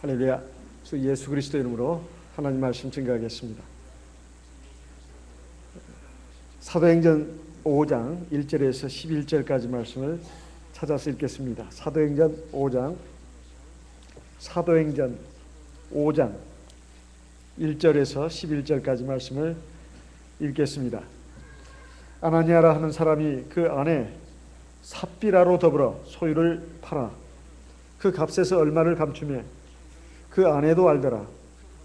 할렐루야. 주 예수 그리스도 이름으로 하나님 말씀 증거하겠습니다. 사도행전 5장 1절에서 11절까지 말씀을 찾아서 읽겠습니다. 사도행전 5장 1절에서 11절까지 말씀을 읽겠습니다. 아나니아라 하는 사람이 그 아내 삽비라로 더불어 소유를 팔아 그 값에서 얼마를 감추며 그 아내도 알더라.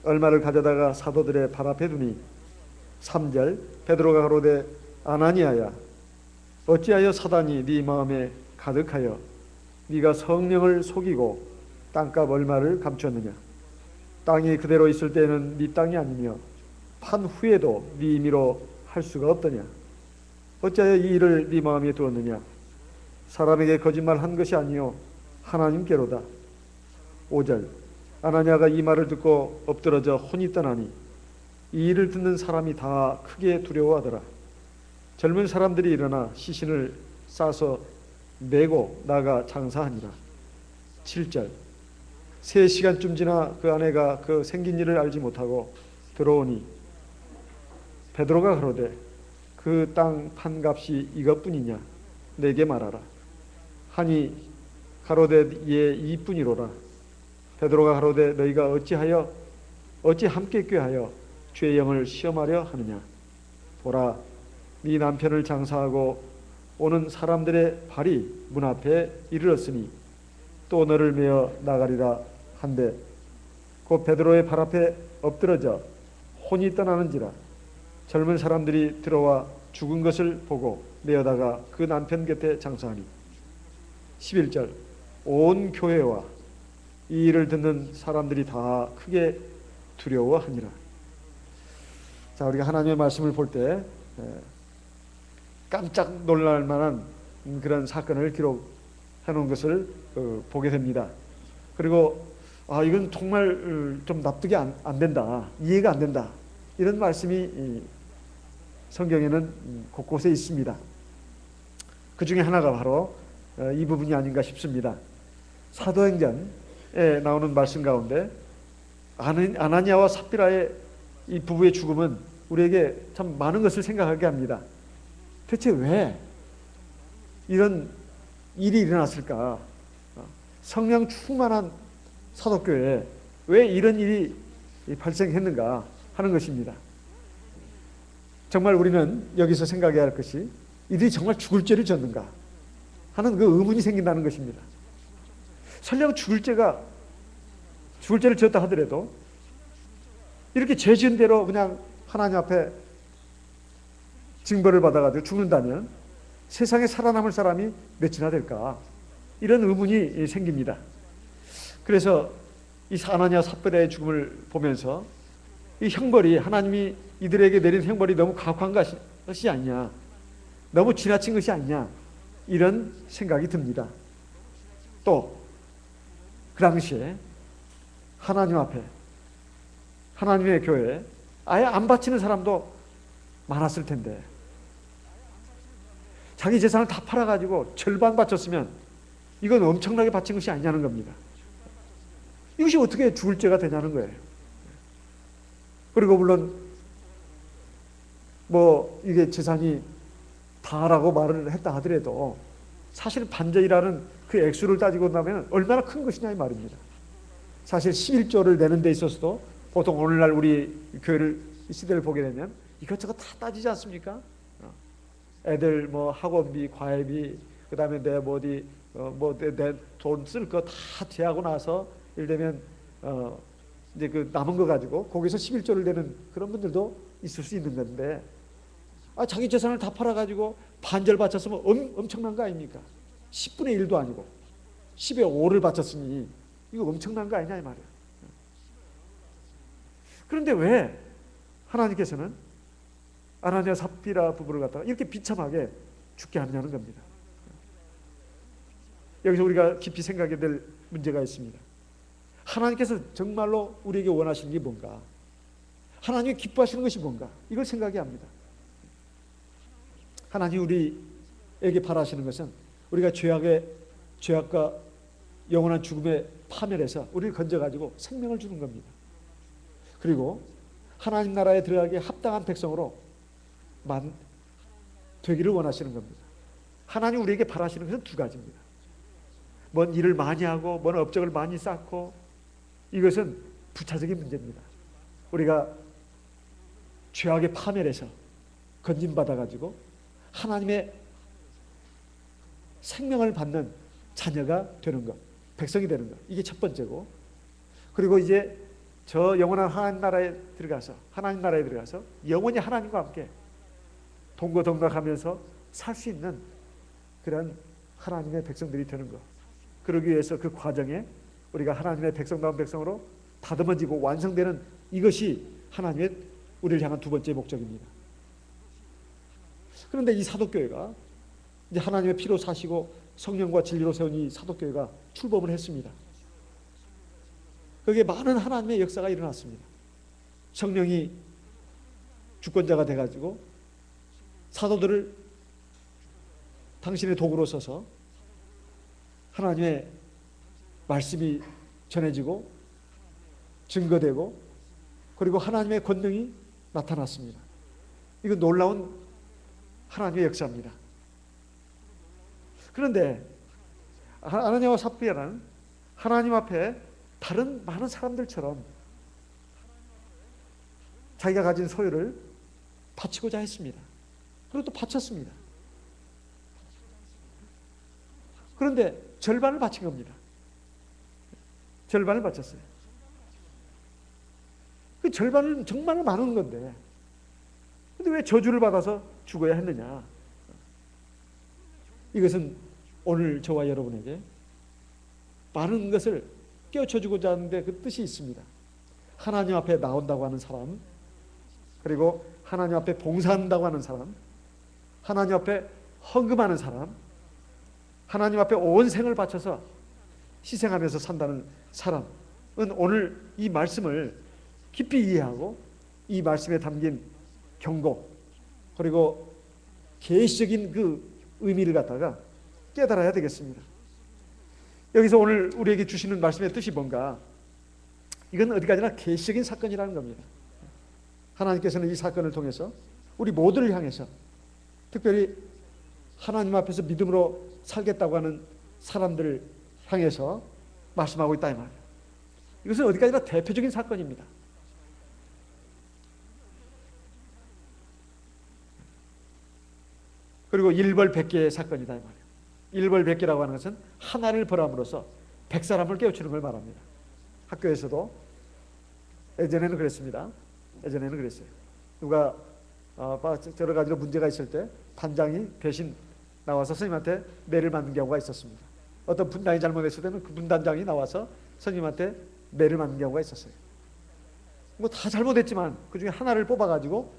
얼마를 가져다가 사도들의 발 앞에 두니 3절 베드로가 가로되 아나니아야 어찌하여 사단이 네 마음에 가득하여 네가 성령을 속이고 땅값 얼마를 감추었느냐. 땅이 그대로 있을 때는 네 땅이 아니며 판 후에도 네 임의로 할 수가 없더냐. 어찌하여 이 일을 네 마음에 두었느냐. 사람에게 거짓말한 것이 아니요 하나님께로다. 5절 아나니아가 이 말을 듣고 엎드러져 혼이 떠나니 이 일을 듣는 사람이 다 크게 두려워하더라. 젊은 사람들이 일어나 시신을 싸서 메고 나가 장사하니라. 7절 3시간쯤 지나 그 아내가 그 생긴 일을 알지 못하고 들어오니 베드로가 가로되 그 땅 판값이 이것뿐이냐 내게 말하라 하니 가로되 예 이뿐이로라. 베드로가 가로되 너희가 어찌 함께 꾀하여 주의 영을 시험하려 하느냐. 보라 네 남편을 장사하고 오는 사람들의 발이 문 앞에 이르렀으니 또 너를 메어 나가리라 한데 곧 베드로의 발 앞에 엎드러져 혼이 떠나는지라. 젊은 사람들이 들어와 죽은 것을 보고 메어다가 그 남편 곁에 장사하니 11절 온 교회와 이 일을 듣는 사람들이 다 크게 두려워하니라. 자, 우리가 하나님의 말씀을 볼 때 깜짝 놀랄 만한 그런 사건을 기록해 놓은 것을 보게 됩니다. 그리고 이건 정말 좀 납득이 안 된다, 이해가 안 된다, 이런 말씀이 성경에는 곳곳에 있습니다. 그 중에 하나가 바로 이 부분이 아닌가 싶습니다. 사도행전에 나오는 말씀 가운데 아나니아와 삽비라의 이 부부의 죽음은 우리에게 참 많은 것을 생각하게 합니다. 대체 왜 이런 일이 일어났을까? 성령 충만한 사도교회에 왜 이런 일이 발생했는가 하는 것입니다. 정말 우리는 여기서 생각해야 할 것이 이들이 정말 죽을 죄를 졌는가 하는 그 의문이 생긴다는 것입니다. 설령 죽을 죄를 지었다 하더라도 이렇게 죄 지은 대로 그냥 하나님 앞에 징벌을 받아가지고 죽는다면 세상에 살아남을 사람이 몇이나 될까? 이런 의문이 생깁니다. 그래서 이 아나니아 삽비라의 죽음을 보면서 이 형벌이, 하나님이 이들에게 내린 형벌이 너무 가혹한 것이 아니냐, 너무 지나친 것이 아니냐, 이런 생각이 듭니다. 또 그 당시에 하나님 앞에, 하나님의 교회에 아예 안 바치는 사람도 많았을 텐데 자기 재산을 다 팔아가지고 절반 바쳤으면 이건 엄청나게 바친 것이 아니냐는 겁니다. 이것이 어떻게 죽을 죄가 되냐는 거예요. 그리고 물론 이게 재산이 다라고 말을 했다 하더라도 사실 반절이라는 그 액수를 따지고 나면 얼마나 큰 것이냐 이 말입니다. 사실 11조를 내는 데 있어서도 보통 오늘날 우리 교회를 이 시대를 보게 되면 이것저것 다 따지지 않습니까? 애들 학원비, 과외비, 그다음에 내 돈 쓸 거 다 제하고 나서 예를 들면 이제 그 남은 거 가지고 거기서 11조를 내는 그런 분들도 있을 수 있는 건데 자기 재산을 다 팔아가지고 반절 바쳤으면 엄청난 거 아닙니까? 10분의 1도 아니고 10의 5를 바쳤으니 이거 엄청난 거 아니냐 이 말이에요. 그런데 왜 하나님께서는 아나니아 삽비라 부부를 갖다가 이렇게 비참하게 죽게 하느냐는 겁니다. 여기서 우리가 깊이 생각해야 될 문제가 있습니다. 하나님께서 정말로 우리에게 원하시는 게 뭔가, 하나님이 기뻐하시는 것이 뭔가, 이걸 생각해야 합니다. 하나님이 우리에게 바라시는 것은 우리가 죄악과 영원한 죽음에 파멸해서 우리를 건져가지고 생명을 주는 겁니다. 그리고 하나님 나라에 들어가기에 합당한 백성으로 되기를 원하시는 겁니다. 하나님 우리에게 바라시는 것은 두 가지입니다. 뭔 일을 많이 하고 뭔 업적을 많이 쌓고, 이것은 부차적인 문제입니다. 우리가 죄악의 파멸에서 건진받아가지고 하나님의 생명을 받는 자녀가 되는 것, 백성이 되는 것, 이게 첫 번째고, 그리고 이제 저 영원한 하나님 나라에 들어가서 영원히 하나님과 함께 동거동락하면서 살 수 있는 그런 하나님의 백성들이 되는 것. 그러기 위해서 그 과정에 우리가 하나님의 백성다운 백성으로 다듬어지고 완성되는, 이것이 하나님의 우리를 향한 두 번째 목적입니다. 그런데 이 사도교회가 이제 하나님의 피로 사시고 성령과 진리로 세운 이 사도교회가 출범을 했습니다. 거기에 많은 하나님의 역사가 일어났습니다. 성령이 주권자가 돼가지고 사도들을 당신의 도구로 써서 하나님의 말씀이 전해지고 증거되고, 그리고 하나님의 권능이 나타났습니다. 이건 놀라운 하나님의 역사입니다. 그런데 아나니아와 삽비라는 하나님 앞에 다른 많은 사람들처럼 자기가 가진 소유를 바치고자 했습니다. 그리고 또 바쳤습니다. 그런데 절반을 바친 겁니다. 절반을 바쳤어요. 그 절반은 정말 많은 건데, 근데 왜 저주를 받아서 죽어야 했느냐? 이것은 오늘 저와 여러분에게 많은 것을 깨우쳐주고자 하는데 그 뜻이 있습니다. 하나님 앞에 나온다고 하는 사람, 그리고 하나님 앞에 봉사한다고 하는 사람, 하나님 앞에 헌금하는 사람, 하나님 앞에 온 생을 바쳐서 희생하면서 산다는 사람은 오늘 이 말씀을 깊이 이해하고 이 말씀에 담긴 경고, 그리고 계시적인 그 의미를 갖다가 깨달아야 되겠습니다. 여기서 오늘 우리에게 주시는 말씀의 뜻이 뭔가, 이건 어디까지나 계시적인 사건이라는 겁니다. 하나님께서는 이 사건을 통해서 우리 모두를 향해서, 특별히 하나님 앞에서 믿음으로 살겠다고 하는 사람들을 향해서 말씀하고 있다 이 말이에요. 이것은 어디까지나 대표적인 사건입니다. 그리고 일벌백계의 사건이다 이 말이에요. 일벌백계라고 하는 것은 하나를 벌함으로써 100사람을 깨우치는 걸 말합니다. 학교에서도 예전에는 그랬습니다. 예전에는 그랬어요. 누가 여러 가지로 문제가 있을 때 반장이 대신 나와서 선생님한테 매를 맞는 경우가 있었습니다. 어떤 분단이 잘못했을 때는 그 분단장이 나와서 선생님한테 매를 맞는 경우가 있었어요. 뭐 다 잘못했지만 그 중에 하나를 뽑아가지고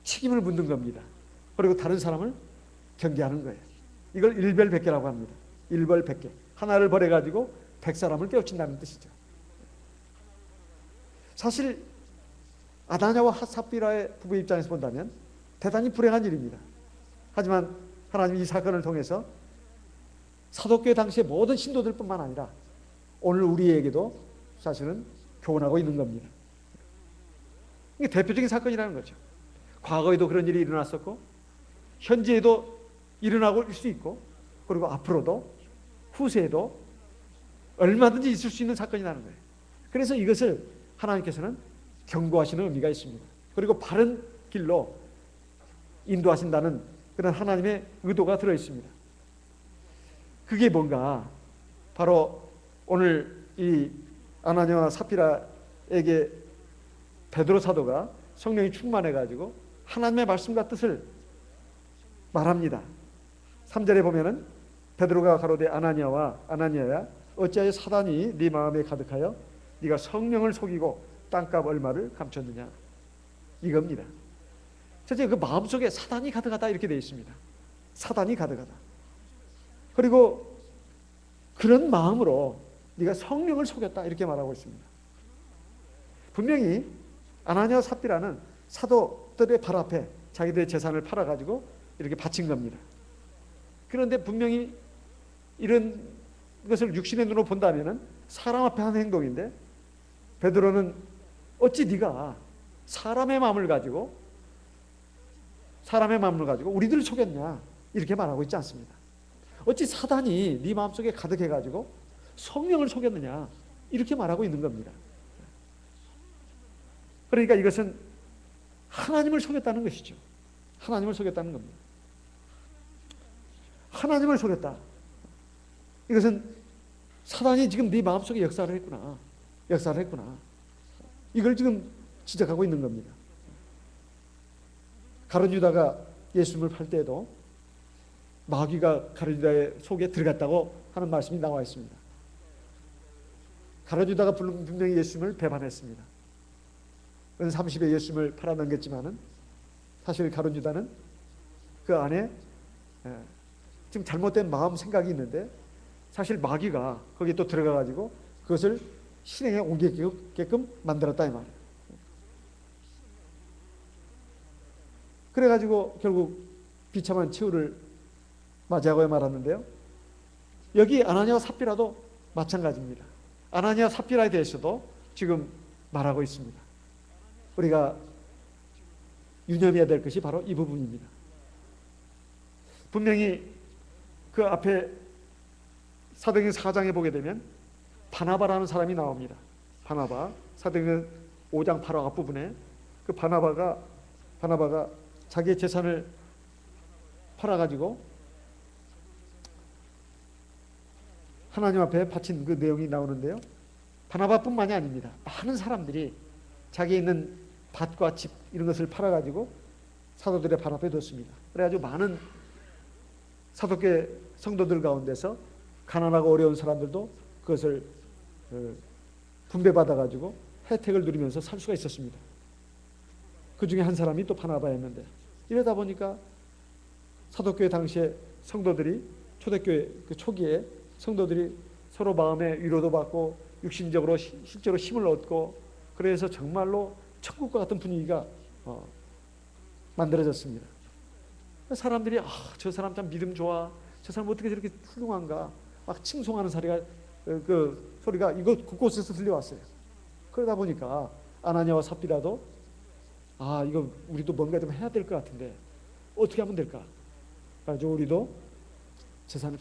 책임을 묻는 겁니다. 그리고 다른 사람을 경계하는 거예요. 이걸 일벌백계라고 합니다. 일벌백계. 하나를 벌해가지고 100사람을 깨우친다는 뜻이죠. 사실 아다냐와 삽비라의 부부 입장에서 본다면 대단히 불행한 일입니다. 하지만 하나님이 이 사건을 통해서 사도교회 당시의 모든 신도들뿐만 아니라 오늘 우리에게도 사실은 교훈하고 있는 겁니다. 이게 대표적인 사건이라는 거죠. 과거에도 그런 일이 일어났었고 현재에도 일어나고 있을 수 있고, 그리고 앞으로도 후세에도 얼마든지 있을 수 있는 사건이라는 거예요. 그래서 이것을 하나님께서는 경고하시는 의미가 있습니다. 그리고 바른 길로 인도하신다는 그런 하나님의 의도가 들어있습니다. 그게 뭔가, 바로 오늘 이 아나니아와 삽비라에게 베드로 사도가 성령이 충만해가지고 하나님의 말씀과 뜻을 말합니다. 3절에 보면은 베드로가 가로되 아나니아야 어찌하여 사단이 네 마음에 가득하여 네가 성령을 속이고 땅값 얼마를 감췄느냐, 이겁니다. 첫째, 그 마음속에 사단이 가득하다 이렇게 되어 있습니다. 사단이 가득하다. 그리고 그런 마음으로 네가 성령을 속였다 이렇게 말하고 있습니다. 분명히 아나니아와 삽비라는 사도들의 발 앞에 자기들의 재산을 팔아가지고 이렇게 바친 겁니다. 그런데 분명히 이런 것을 육신의 눈으로 본다면은 사람 앞에 한 행동인데, 베드로는 어찌 네가 사람의 마음을 가지고 우리들을 속였냐, 이렇게 말하고 있지 않습니다. 어찌 사단이 네 마음속에 가득해가지고 성령을 속였느냐, 이렇게 말하고 있는 겁니다. 그러니까 이것은 하나님을 속였다는 것이죠. 하나님을 속였다는 겁니다. 하나님을 속였다. 이것은 사단이 지금 네 마음속에 역사를 했구나. 이걸 지금 지적하고 있는 겁니다. 가룟 유다가 예수님을 팔 때에도 마귀가 가룟 유다의 속에 들어갔다고 하는 말씀이 나와 있습니다. 가룟 유다가 분명히 예수님을 배반했습니다. 은 30에 예수님을 팔아넘겼지만은 사실 가룟 유다는 그 안에 지금 잘못된 마음 생각이 있는데, 사실 마귀가 거기에 또 들어가가지고 그것을 실행에 옮기게끔 만들었다 이 말이에요. 그래가지고 결국 비참한 치유를 맞이하고 말았는데요. 여기 아나니아와 삽비라도 마찬가지입니다. 아나니아와 삽비라에 대해서도 지금 말하고 있습니다. 우리가 유념해야 될 것이 바로 이 부분입니다. 분명히 그 앞에 사도행전 4장에 보게 되면 바나바라는 사람이 나옵니다. 바나바, 사도행전 5장 8화 앞부분에 그 바나바가 자기의 재산을 팔아가지고 하나님 앞에 바친 그 내용이 나오는데요. 바나바뿐만이 아닙니다. 많은 사람들이 자기에 있는 밭과 집 이런 것을 팔아가지고 사도들의 발 앞에 뒀습니다. 그래가지고 많은 사도교회 성도들 가운데서 가난하고 어려운 사람들도 그것을 분배받아가지고 혜택을 누리면서 살 수가 있었습니다. 그 중에 한 사람이 또 바나바였는데, 이러다 보니까 사도교회 당시에 성도들이, 초대교회 그 초기에 성도들이 서로 마음의 위로도 받고 육신적으로 실제로 힘을 얻고, 그래서 정말로 천국과 같은 분위기가 만들어졌습니다. 사람들이 저 사람 참 믿음 좋아, 저 사람 어떻게 저렇게 훌륭한가, 막 칭송하는 소리가 이곳 곳곳에서 들려왔어요. 그러다 보니까 아나니아와 삽비라도 이거 우리도 뭔가 좀 해야 될 것 같은데 어떻게 하면 될까? 그래서 우리도 재산을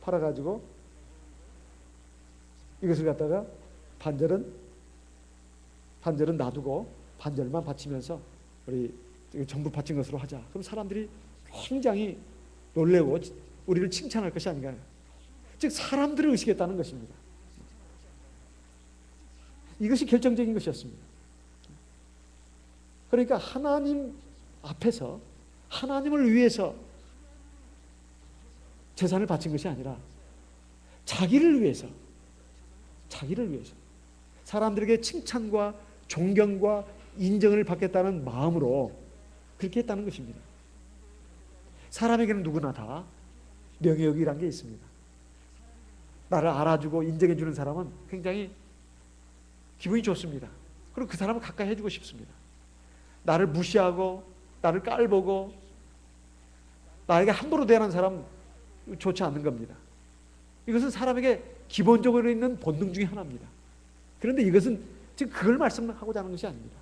팔아가지고 이것을 갖다가 반절은 놔두고 반절만 바치면서 우리 전부 바친 것으로 하자. 그럼 사람들이 굉장히 놀래고 우리를 칭찬할 것이 아닌가. 즉 사람들을 의식했다는 것입니다. 이것이 결정적인 것이었습니다. 그러니까 하나님 앞에서 하나님을 위해서 재산을 바친 것이 아니라 자기를 위해서 사람들에게 칭찬과 존경과 인정을 받겠다는 마음으로 그렇게 했다는 것입니다. 사람에게는 누구나 다 명예욕이란 게 있습니다. 나를 알아주고 인정해주는 사람은 굉장히 기분이 좋습니다. 그리고 그 사람을 가까이 해주고 싶습니다. 나를 무시하고 나를 깔보고 나에게 함부로 대하는 사람 좋지 않는 겁니다. 이것은 사람에게 기본적으로 있는 본능 중에 하나입니다. 그런데 이것은 지금 그걸 말씀하고자 하는 것이 아닙니다.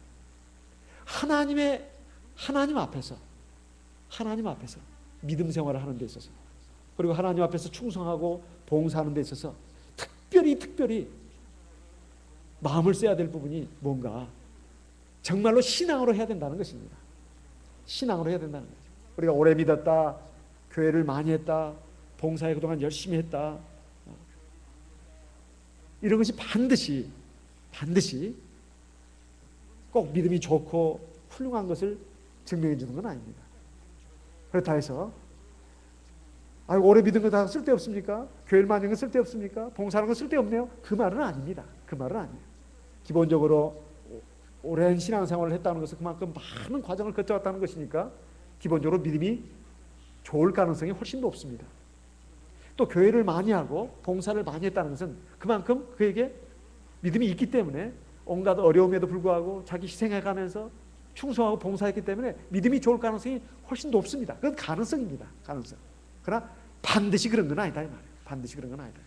하나님 앞에서 믿음 생활을 하는 데 있어서, 그리고 하나님 앞에서 충성하고 봉사하는 데 있어서 특별히 마음을 써야 될 부분이 뭔가 정말로 신앙으로 해야 된다는 것입니다. 신앙으로 해야 된다는 거죠. 우리가 오래 믿었다, 교회를 많이 했다, 봉사에 그동안 열심히 했다, 이런 것이 반드시 꼭 믿음이 좋고 훌륭한 것을 증명해 주는 건 아닙니다. 그렇다 해서 오래 믿은 거 다 쓸데없습니까? 교회를 많이 한 건 쓸데없습니까? 봉사하는 건 쓸데없네요? 그 말은 아닙니다. 그 말은 아니에요. 기본적으로 오랜 신앙생활을 했다는 것은 그만큼 많은 과정을 거쳐왔다는 것이니까 기본적으로 믿음이 좋을 가능성이 훨씬 높습니다. 또 교회를 많이 하고 봉사를 많이 했다는 것은 그만큼 그에게 믿음이 있기 때문에 온갖 어려움에도 불구하고 자기 희생해가면서 충성하고 봉사했기 때문에 믿음이 좋을 가능성이 훨씬 높습니다. 그건 가능성입니다. 가능성. 그러나 반드시 그런 건 아니다 이 말이에요. 반드시 그런 건 아니다.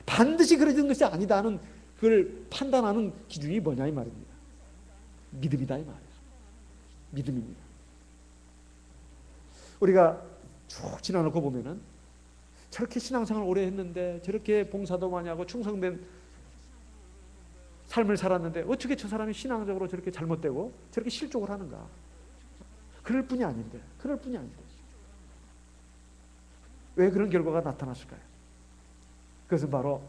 반드시 그러는 것이 아니다 하는 그걸 판단하는 기준이 뭐냐 이 말입니다. 믿음이다 이 말이에요. 믿음입니다. 우리가 쭉 지나놓고 보면은 저렇게 신앙생활 오래 했는데 저렇게 봉사도 많이 하고 충성된 삶을 살았는데 어떻게 저 사람이 신앙적으로 저렇게 잘못되고 저렇게 실족을 하는가? 그럴 뿐이 아닌데. 왜 그런 결과가 나타났을까요? 그것은 바로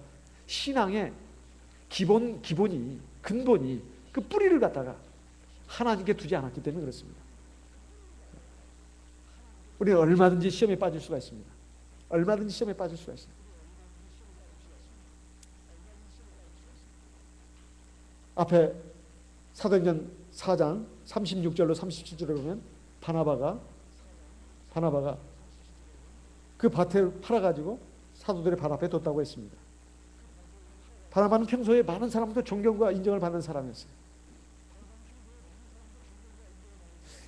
신앙의 근본이 그 뿌리를 갖다가 하나님께 두지 않았기 때문에 그렇습니다. 우리는 얼마든지 시험에 빠질 수가 있습니다. 얼마든지 시험에 빠질 수가 있습니다. 앞에 사도행전 4장 36절로 37절에 보면 바나바가 그 밭을 팔아가지고 사도들의 발 앞에 뒀다고 했습니다. 바나바는 평소에 많은 사람들 존경과 인정을 받는 사람이었어요.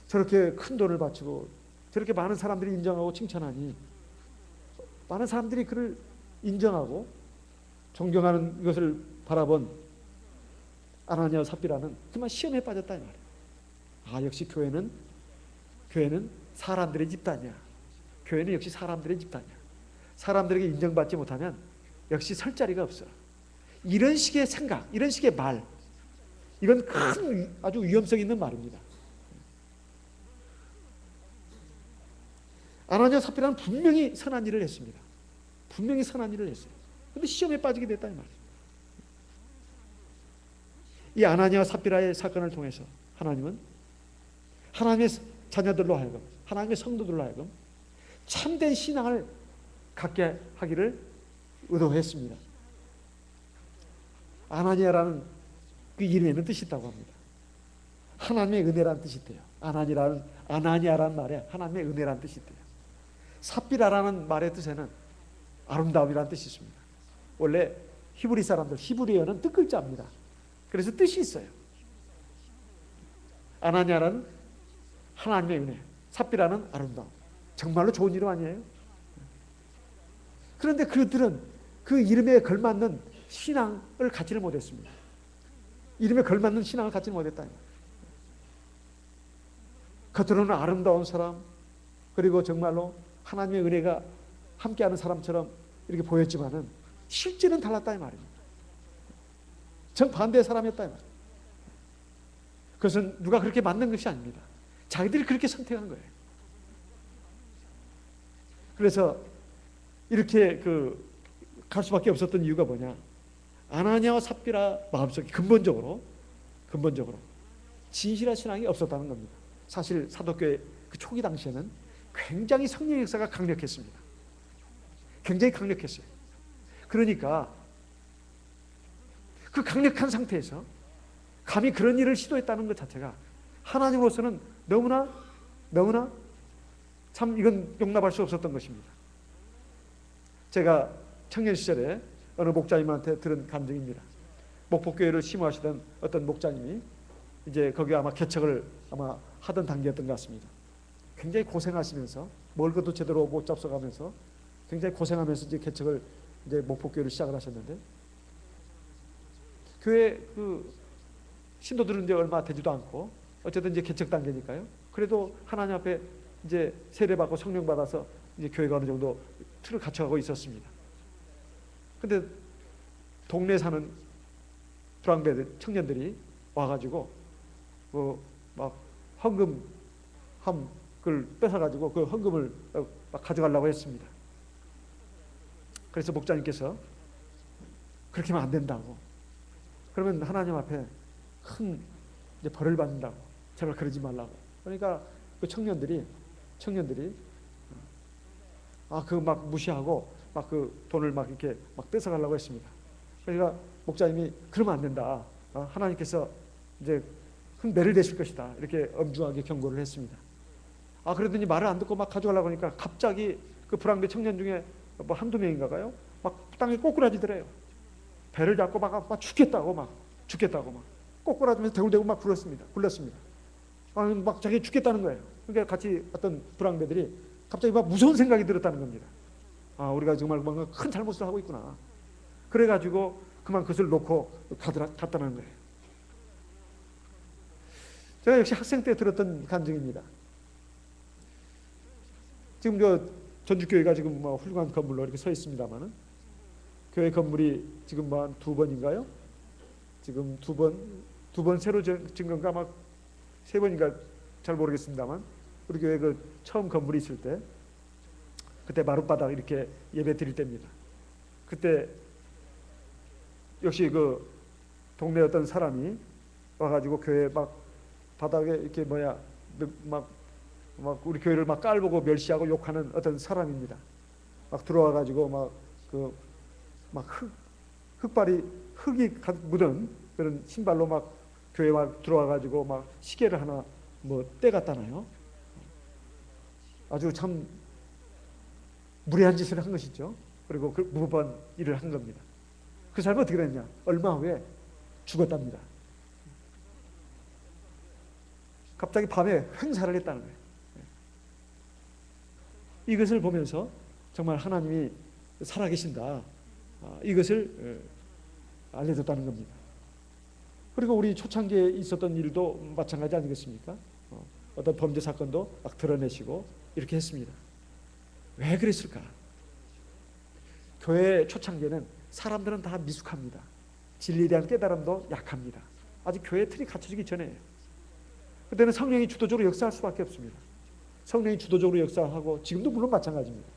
저렇게 큰 돈을 바치고 저렇게 많은 사람들이 인정하고 칭찬하니 많은 사람들이 그를 인정하고 존경하는 것을 바라본 아나니아와 삽비라는 그만 시험에 빠졌다 이 말이에요. 아, 역시 교회는 사람들의 집단이야. 교회는 역시 사람들의 집단이야. 사람들에게 인정받지 못하면 역시 설 자리가 없어. 이런 식의 생각, 이런 식의 말, 이건 아주 위험성 있는 말입니다. 아나니아와 삽비라는 분명히 선한 일을 했습니다. 분명히 선한 일을 했어요. 그런데 시험에 빠지게 됐다 이 말이에요. 이 아나니아와 삽비라의 사건을 통해서 하나님은 하나님의 자녀들로 하여금, 하나님의 성도들로 하여금 참된 신앙을 갖게 하기를 의도했습니다. 아나니아라는 그 이름에는 뜻이 있다고 합니다. 하나님의 은혜라는 뜻이 있대요. 아나니아라는 말에 하나님의 은혜라는 뜻이 있대요. 삽비라라는 말의 뜻에는 아름다움이라는 뜻이 있습니다. 원래 히브리 사람들, 히브리어는 뜻글자입니다. 그래서 뜻이 있어요. 아나니아라는 하나님의 은혜, 삽비라는 아름다움. 정말로 좋은 이름 아니에요? 그런데 그들은 그 이름에 걸맞는 신앙을 갖지를 못했습니다. 이름에 걸맞는 신앙을 갖지 못했다. 겉으로는 아름다운 사람, 그리고 정말로 하나님의 은혜가 함께하는 사람처럼 이렇게 보였지만은 실제는 달랐다 이 말입니다. 정반대의 사람이었다 이 말입니다. 그것은 누가 그렇게 만든 것이 아닙니다. 자기들이 그렇게 선택한 거예요. 그래서 이렇게 갈 수밖에 없었던 이유가 뭐냐? 아나니아와 삽비라 마음속에 근본적으로 진실한 신앙이 없었다는 겁니다. 사실 사도교회 그 초기 당시에는 굉장히 성령의 역사가 강력했습니다. 굉장히 강력했어요. 그러니까 그 강력한 상태에서 감히 그런 일을 시도했다는 것 자체가 하나님으로서는 너무나 참 이건 용납할 수 없었던 것입니다. 제가 청년 시절에 어느 목자님한테 들은 감정입니다. 목포교회를 심호하시던 어떤 목자님이 이제 거기 아마 개척을 아마 하던 단계였던 것 같습니다. 굉장히 고생하시면서 먹을 것도 제대로 못 잡숴가면서 굉장히 고생하면서 이제 개척을 이제 목포교회를 시작을 하셨는데 교회 신도들은 이제 얼마 되지도 않고 어쨌든 이제 개척 단계니까요. 그래도 하나님 앞에 이제 세례받고 성령 받아서 이제 교회가 어느 정도 틀을 갖춰가고 있었습니다. 근데 동네에 사는 불황배들 청년들이 와가지고 막 헌금 그걸 뺏어가지고 그 헌금을 막 가져가려고 했습니다. 그래서 목자님께서 그렇게 하면 안 된다고. 그러면 하나님 앞에 큰 이제 벌을 받는다고. 제발 그러지 말라고. 그러니까 그 청년들이 그거 막 무시하고 막 그 돈을 막 이렇게 막 뺏어가려고 했습니다. 그러니까 목자님이 그러면 안 된다. 하나님께서 이제 큰 매를 대실 것이다. 이렇게 엄중하게 경고를 했습니다. 그러더니 말을 안 듣고 막 가져가려고 하니까 갑자기 그 불황배 청년 중에 뭐 한두 명인가요? 막 땅에 꼬꾸라지더래요. 배를 잡고 막 죽겠다고 꼬꾸라지면서 대굴대굴 막 굴렀습니다. 막 자기 죽겠다는 거예요. 그러니까 같이 어떤 불황배들이 갑자기 막 무서운 생각이 들었다는 겁니다. 우리가 정말 뭔가 큰 잘못을 하고 있구나. 그래가지고 그만 그것을 놓고 갔다는 거예요. 제가 역시 학생 때 들었던 간증입니다. 지금 전주교회가 지금 뭐 훌륭한 건물로 이렇게 서 있습니다만은, 교회 건물이 지금 뭐 한 2번인가요? 지금 두 번 새로 지은 건가 막 3번인가 잘 모르겠습니다만, 우리 교회 그 처음 건물이 있을 때, 그때 마룻바닥 이렇게 예배 드릴 때입니다. 그때 역시 그 동네 어떤 사람이 와가지고 교회 막 바닥에 이렇게 막 우리 교회를 막 깔보고 멸시하고 욕하는 어떤 사람입니다. 막 들어와가지고 막 흙발이 흙이 묻은 그런 신발로 막 교회 막 들어와가지고 막 시계를 하나 뭐 떼갔다나요. 아주 참 무례한 짓을 한 것이죠. 그리고 그 무법한 일을 한 겁니다. 그 사람이 어떻게 됐냐? 얼마 후에 죽었답니다. 갑자기 밤에 횡사를 했다는 거예요. 이것을 보면서 정말 하나님이 살아계신다, 이것을 알려줬다는 겁니다. 그리고 우리 초창기에 있었던 일도 마찬가지 아니겠습니까? 어떤 범죄 사건도 막 드러내시고 이렇게 했습니다. 왜 그랬을까? 교회 초창기에는 사람들은 다 미숙합니다. 진리에 대한 깨달음도 약합니다. 아직 교회 틀이 갖춰지기 전에 그때는 성령이 주도적으로 역사할 수밖에 없습니다. 성령이 주도적으로 역사하고 지금도 물론 마찬가지입니다.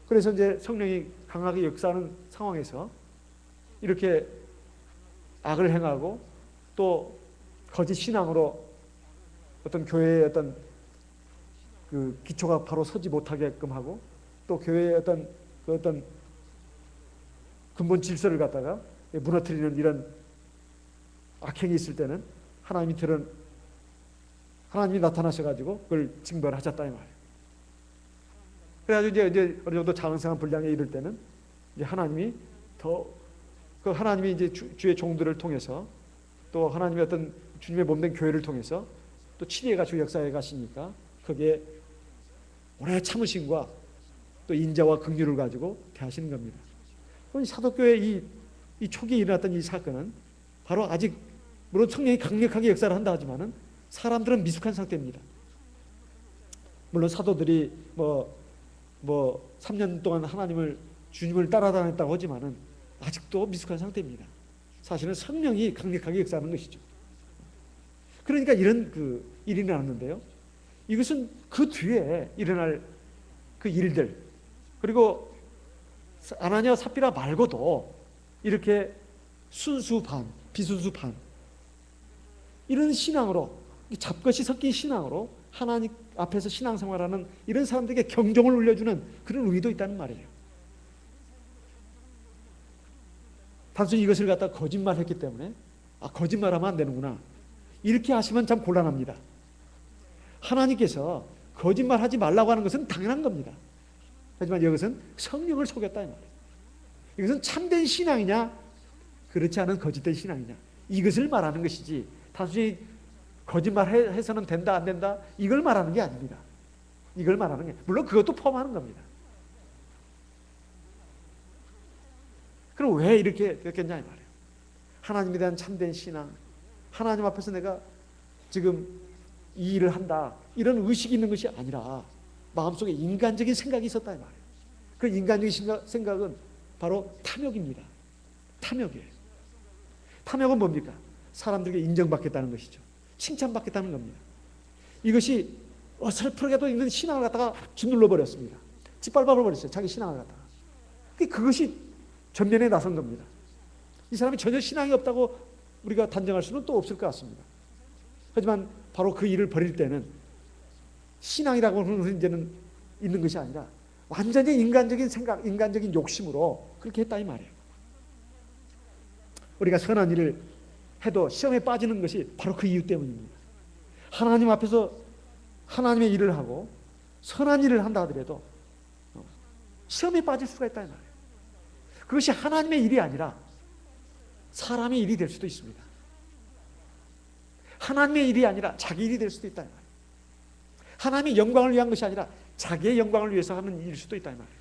그래서 이제 성령이 강하게 역사하는 상황에서 이렇게 악을 행하고 또 거짓 신앙으로 어떤 교회의 어떤 그 기초가 바로 서지 못하게끔 하고 또 교회의 어떤 근본 질서를 갖다가 무너뜨리는 이런 악행이 있을 때는 하나님이 나타나셔가지고 그걸 징벌하셨다 이 말이에요. 그래가지고 이제 어느 정도 장성한 분량에 이를 때는 이제 하나님이 이제 주의 종들을 통해서 또 하나님의 어떤 주님의 몸된 교회를 통해서 또 치리해가지고 역사해 가시니까 거기에 오래 참으심과 또 인자와 긍휼을 가지고 대하시는 겁니다. 사도교회 이 초기에 일어났던 이 사건은 바로 아직 물론 성령이 강력하게 역사를 한다 하지만은 사람들은 미숙한 상태입니다. 물론 사도들이 뭐 3년 동안 주님을 따라다녔다고 하지만은 아직도 미숙한 상태입니다. 사실은 성령이 강력하게 역사하는 것이죠. 그러니까 이런 일이 일어났는데요. 이것은 그 뒤에 일어날 그 일들, 그리고 아나니아와 삽비라 말고도 이렇게 순수 반, 비순수 반, 이런 신앙으로, 잡것이 섞인 신앙으로 하나님 앞에서 신앙생활하는 이런 사람들에게 경종을 울려주는 그런 의도 있다는 말이에요. 단순히 이것을 갖다 거짓말했기 때문에 거짓말하면 안 되는구나, 이렇게 하시면 참 곤란합니다. 하나님께서 거짓말하지 말라고 하는 것은 당연한 겁니다. 하지만 이것은 성령을 속였다 이 말이에요. 이것은 참된 신앙이냐 그렇지 않은 거짓된 신앙이냐, 이것을 말하는 것이지 단순히 거짓말해서는 된다 안 된다 이걸 말하는 게 아닙니다. 이걸 말하는 게 물론 그것도 포함하는 겁니다. 그럼 왜 이렇게 됐겠냐 이 말이에요. 하나님에 대한 참된 신앙, 하나님 앞에서 내가 지금 이 일을 한다, 이런 의식이 있는 것이 아니라 마음속에 인간적인 생각이 있었다 이 말이에요. 그 인간적인 생각은 바로 탐욕입니다. 탐욕이에요. 탐욕은 뭡니까? 사람들에게 인정받겠다는 것이죠. 칭찬받겠다는 겁니다. 이것이 어설프게도 있는 신앙을 갖다가 짓눌러 버렸습니다. 짓밟아 버렸어요. 자기 신앙을 갖다가. 그것이 전면에 나선 겁니다. 이 사람이 전혀 신앙이 없다고 우리가 단정할 수는 또 없을 것 같습니다. 하지만 바로 그 일을 벌일 때는 신앙이라고 하는 것은 이제는 있는 것이 아니라 완전히 인간적인 생각, 인간적인 욕심으로 그렇게 했다 이 말이에요. 우리가 선한 일을 해도 시험에 빠지는 것이 바로 그 이유 때문입니다. 하나님 앞에서 하나님의 일을 하고 선한 일을 한다 하더라도 시험에 빠질 수가 있다 이 말이에요. 그것이 하나님의 일이 아니라 사람의 일이 될 수도 있습니다. 하나님의 일이 아니라 자기 일이 될 수도 있다 이 말이에요. 하나님의 영광을 위한 것이 아니라 자기의 영광을 위해서 하는 일일 수도 있다 이 말이에요.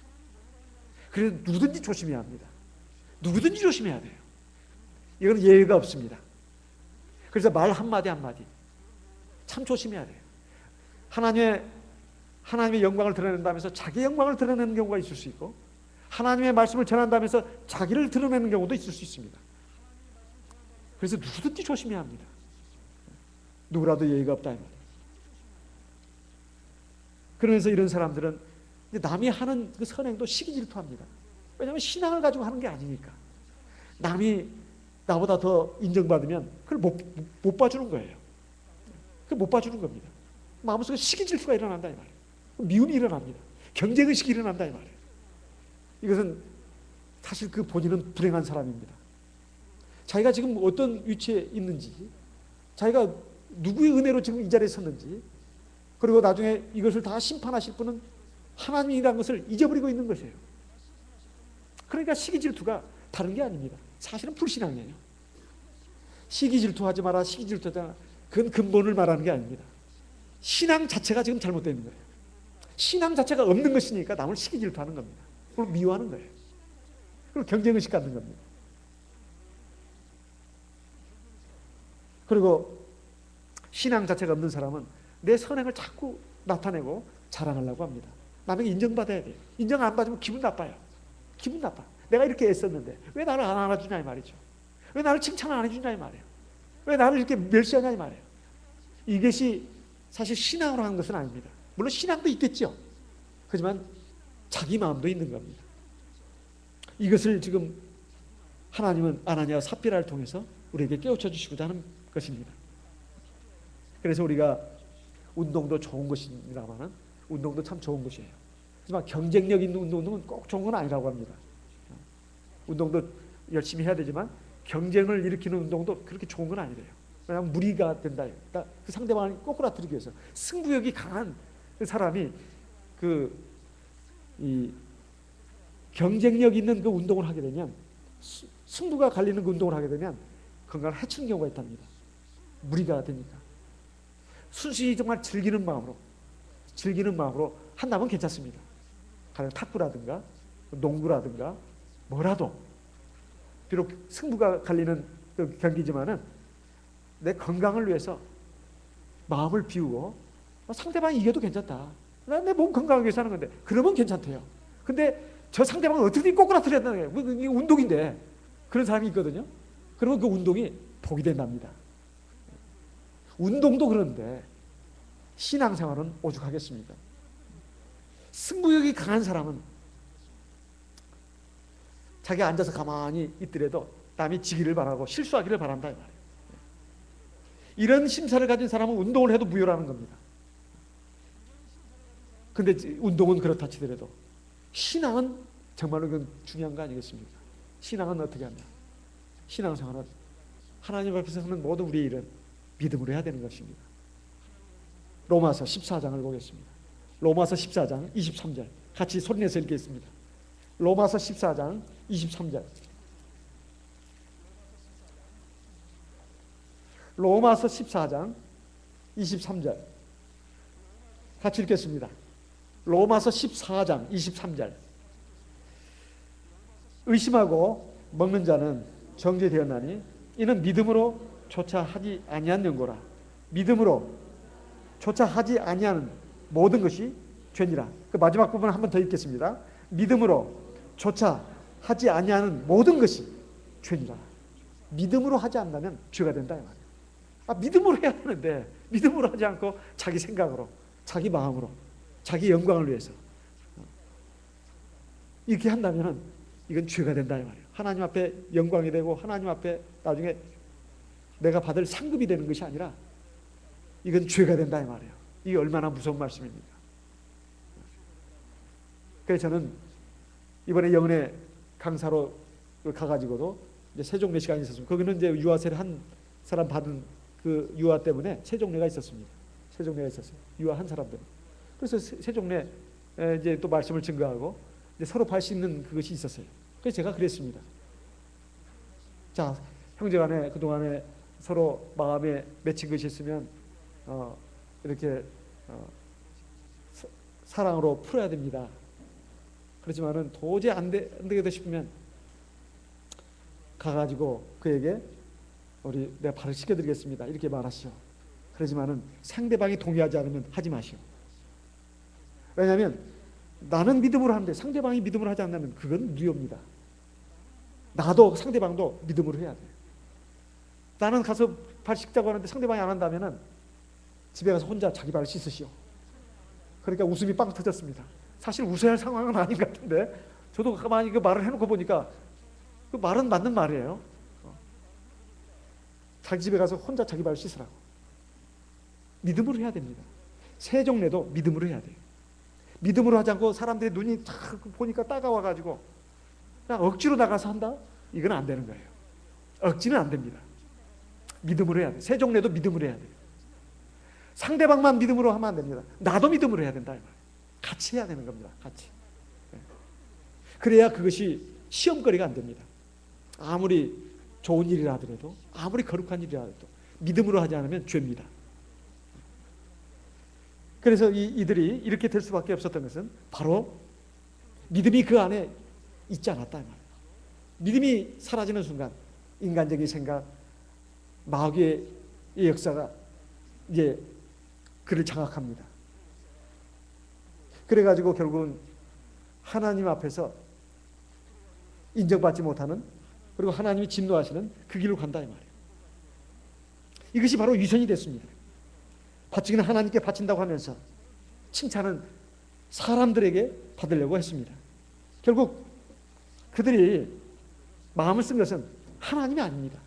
그래서 누구든지 조심해야 합니다. 누구든지 조심해야 돼요. 이건 예의가 없습니다. 그래서 말 한마디 한마디 참 조심해야 돼요. 하나님의 영광을 드러낸다면서 자기의 영광을 드러내는 경우가 있을 수 있고, 하나님의 말씀을 전한다면서 자기를 드러내는 경우도 있을 수 있습니다. 그래서 누구든지 조심해야 합니다. 누구라도 예의가 없다 이 말이에요. 그러면서 이런 사람들은 남이 하는 그 선행도 시기 질투합니다. 왜냐하면 신앙을 가지고 하는 게 아니니까. 남이 나보다 더 인정받으면 그걸 못 봐주는 거예요. 그걸 못 봐주는 겁니다. 마음속에 시기 질투가 일어난다 이 말이에요. 미움이 일어납니다. 경쟁의식이 일어난다 이 말이에요. 이것은 사실 그 본인은 불행한 사람입니다. 자기가 지금 어떤 위치에 있는지, 자기가 누구의 은혜로 지금 이 자리에 섰는지, 그리고 나중에 이것을 다 심판하실 분은 하나님이라는 것을 잊어버리고 있는 것이에요. 그러니까 시기 질투가 다른 게 아닙니다. 사실은 불신앙이에요. 시기 질투하지 마라, 시기 질투하지 마라. 그건 근본을 말하는 게 아닙니다. 신앙 자체가 지금 잘못되는 거예요. 신앙 자체가 없는 것이니까 남을 시기 질투하는 겁니다. 그리고 미워하는 거예요. 그리고 경쟁의식 갖는 겁니다. 그리고 신앙 자체가 없는 사람은 내 선행을 자꾸 나타내고 자랑하려고 합니다. 남에게 인정받아야 돼요. 인정 안 받으면 기분 나빠요. 기분 나빠. 내가 이렇게 애썼는데 왜 나를 안 알아주냐 이 말이죠. 왜 나를 칭찬 안 해주냐 이 말이에요. 왜 나를 이렇게 멸시하냐 이 말이에요. 이것이 사실 신앙으로 하는 것은 아닙니다. 물론 신앙도 있겠죠. 하지만 자기 마음도 있는 겁니다. 이것을 지금 하나님은 아나니아와 삽비라를 통해서 우리에게 깨우쳐 주시고자 하는 것입니다. 그래서 우리가 운동도 좋은 것입니다만, 운동도 참 좋은 것이에요. 하지만 경쟁력 있는 운동은 꼭 좋은 건 아니라고 합니다. 운동도 열심히 해야 되지만 경쟁을 일으키는 운동도 그렇게 좋은 건 아니래요. 왜냐하면 무리가 된다. 그러니까 그 상대방을 꼬꾸라뜨리기 위해서 승부욕이 강한 그 사람이 이 경쟁력 있는 그 운동을 하게 되면, 승부가 갈리는 그 운동을 하게 되면 건강을 해치는 경우가 있답니다. 무리가 되니까. 순수히 정말 즐기는 마음으로 한다면 괜찮습니다. 가령 탁구라든가 농구라든가 뭐라도, 비록 승부가 갈리는 그 경기지만은 내 건강을 위해서 마음을 비우고 상대방이 이겨도 괜찮다. 내 몸 건강을 위해서 하는 건데 그러면 괜찮대요. 근데 저 상대방을 어떻게 꼬꾸라뜨려야 되는 거예요. 이게 운동인데. 그런 사람이 있거든요. 그러면 그 운동이 복이 된답니다. 운동도 그런데 신앙생활은 오죽하겠습니까? 승부욕이 강한 사람은 자기가 앉아서 가만히 있더라도 남이 지기를 바라고 실수하기를 바란다 이 말이에요. 이런 심사를 가진 사람은 운동을 해도 무효라는 겁니다. 근데 운동은 그렇다 치더라도 신앙은 정말로 그건 중요한 거 아니겠습니까? 신앙은 어떻게 하냐? 신앙생활은 하나님 앞에서 하는 모든 우리의 일은 믿음으로 해야 되는 것입니다. 로마서 14장을 보겠습니다. 로마서 14장 23절 같이 소리내서 읽겠습니다. 로마서 14장 23절. 로마서 14장 23절 같이 읽겠습니다. 로마서 14장 23절. 의심하고 먹는 자는 정죄되었나니 이는 믿음으로 조차 하지 아니한 연고라. 믿음으로 조차 하지 아니하는 모든 것이 죄니라. 그 마지막 부분 한 번 더 읽겠습니다. 믿음으로 조차 하지 아니하는 모든 것이 죄니라. 믿음으로 하지 않는다면 죄가 된다 이 말이에요. 믿음으로 해야 하는데 믿음으로 하지 않고 자기 생각으로, 자기 마음으로, 자기 영광을 위해서 이렇게 한다면 이건 죄가 된다 이 말이에요. 하나님 앞에 영광이 되고 하나님 앞에 나중에 내가 받을 상급이 되는 것이 아니라 이건 죄가 된다 이 말이에요. 이게 얼마나 무서운 말씀입니까? 그래서 저는 이번에 영은의 강사로 가가지고도 이제 세종례 시간이 있었습니다. 거기는 이제 유아세를 한 사람 받은 그 유아 때문에 세종례가 있었습니다. 세종례가 있었어요. 유아 한 사람 때문에. 그래서 세종례 이제 또 말씀을 증거하고 이제 서로 발 씻는 그것이 있었어요. 그래서 제가 그랬습니다. 자, 형제간에 그동안에 서로 마음에 맺힌 것이 있으면 이렇게 사랑으로 풀어야 됩니다. 그렇지만은 도저히 안 되겠다 싶으면 가가지고 그에게 내가 발을 씻겨드리겠습니다 이렇게 말하시오. 그러지만은 상대방이 동의하지 않으면 하지 마시오. 왜냐하면 나는 믿음으로 하는데 상대방이 믿음으로 하지 않는다면 그건 무효입니다. 나도 상대방도 믿음으로 해야 돼요. 나는 가서 발 씻자고 하는데 상대방이 안 한다면은 집에 가서 혼자 자기 발을 씻으시오. 그러니까 웃음이 빵 터졌습니다. 사실 웃어야 할 상황은 아닌 것 같은데 저도 가만히 그 말을 해놓고 보니까 그 말은 맞는 말이에요. 자기 집에 가서 혼자 자기 발을 씻으라고. 믿음으로 해야 됩니다. 세종례도 믿음으로 해야 돼요. 믿음으로 하지 않고 사람들의 눈이 탁 보니까 따가워가지고 그냥 억지로 나가서 한다? 이건 안 되는 거예요. 억지는 안 됩니다. 믿음으로 해야 돼요. 세종례도 믿음으로 해야 돼요. 상대방만 믿음으로 하면 안 됩니다. 나도 믿음으로 해야 된다. 같이 해야 되는 겁니다. 같이. 그래야 그것이 시험거리가 안 됩니다. 아무리 좋은 일이라 하더라도, 아무리 거룩한 일이라 하더라도 믿음으로 하지 않으면 죄입니다. 그래서 이들이 이렇게 될 수밖에 없었던 것은 바로 믿음이 그 안에 있지 않았다. 믿음이 사라지는 순간 인간적인 생각, 마귀의 역사가 이제 그를 장악합니다. 그래가지고 결국은 하나님 앞에서 인정받지 못하는, 그리고 하나님이 진노하시는 그 길로 간다 이 말이에요. 이것이 바로 위선이 됐습니다. 바치기는 하나님께 바친다고 하면서 칭찬은 사람들에게 받으려고 했습니다. 결국 그들이 마음을 쓴 것은 하나님이 아닙니다.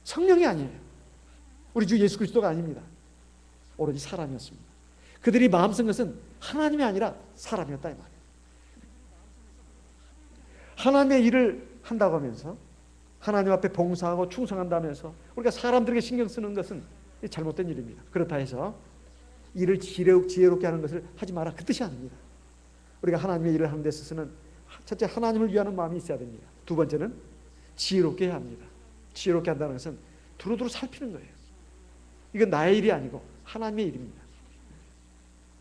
성령이 아니에요. 우리 주 예수 그리스도가 아닙니다. 오로지 사람이었습니다. 그들이 마음 쓴 것은 하나님이 아니라 사람이었다 이 말이에요. 하나님의 일을 한다고 하면서 하나님 앞에 봉사하고 충성한다면서 우리가 사람들에게 신경 쓰는 것은 잘못된 일입니다. 그렇다 해서 일을 지혜롭게 하는 것을 하지 마라 그 뜻이 아닙니다. 우리가 하나님의 일을 하는 데 있어서는 첫째 하나님을 위하는 마음이 있어야 됩니다. 두 번째는 지혜롭게 해야 합니다. 지혜롭게 한다는 것은 두루두루 살피는 거예요. 이건 나의 일이 아니고 하나님의 일입니다.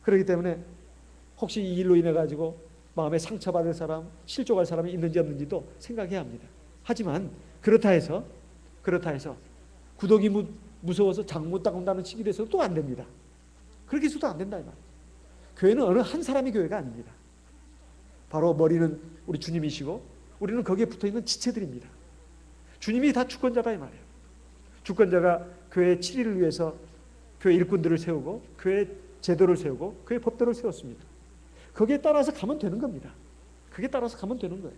그렇기 때문에 혹시 이 일로 인해 가지고 마음에 상처받을 사람, 실족할 사람이 있는지 없는지도 생각해야 합니다. 하지만 그렇다 해서 구덩이 무서워서 장 못 닦는다는 식이 돼서 또 안 됩니다. 그렇게 해서도 안 된다 이 말이에요. 교회는 어느 한 사람의 교회가 아닙니다. 바로 머리는 우리 주님이시고 우리는 거기에 붙어있는 지체들입니다. 주님이 다 주권자다 이 말이에요. 주권자가 교회의 7일을 위해서 교회 일꾼들을 세우고 교회 제도를 세우고 교회 법도를 세웠습니다. 거기에 따라서 가면 되는 겁니다. 그게 따라서 가면 되는 거예요.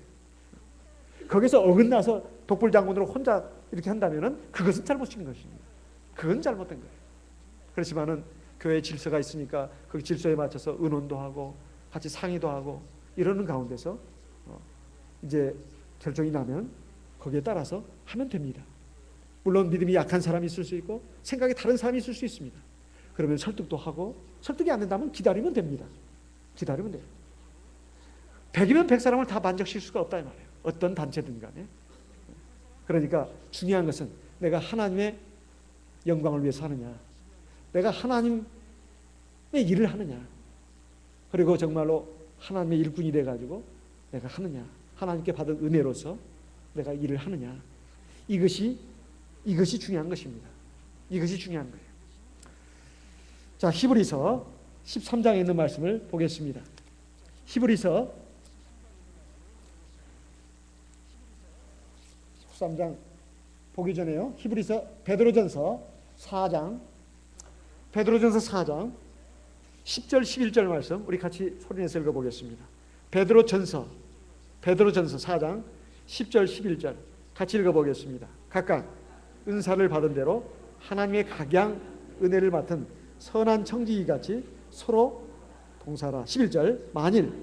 거기서 어긋나서 독불장군으로 혼자 이렇게 한다면은 그것은 잘못인 것입니다. 그건 잘못된 거예요. 그렇지만은 교회 질서가 있으니까 그 질서에 맞춰서 의논도 하고 같이 상의도 하고 이러는 가운데서 이제 결정이 나면 거기에 따라서 하면 됩니다. 물론 믿음이 약한 사람이 있을 수 있고 생각이 다른 사람이 있을 수 있습니다. 그러면 설득도 하고 설득이 안 된다면 기다리면 됩니다. 기다리면 돼요. 100이면 100사람을 다 만족시킬 수가 없다 이 말이에요. 어떤 단체든 간에. 그러니까 중요한 것은 내가 하나님의 영광을 위해서 하느냐, 내가 하나님의 일을 하느냐, 그리고 정말로 하나님의 일꾼이 돼가지고 내가 하느냐, 하나님께 받은 은혜로서 내가 일을 하느냐, 이것이 중요한 것입니다. 이것이 중요한 거예요. 자, 히브리서 13장에 있는 말씀을 보겠습니다. 히브리서 13장 보기 전에요. 히브리서 베드로전서 4장 10절 11절 말씀 우리 같이 소리내서 읽어보겠습니다. 베드로전서 4장 10절 11절 같이 읽어보겠습니다. 각각 은사를 받은 대로 하나님의 각양 은혜를 맡은 선한 청지기같이 서로 봉사하라. 11절 만일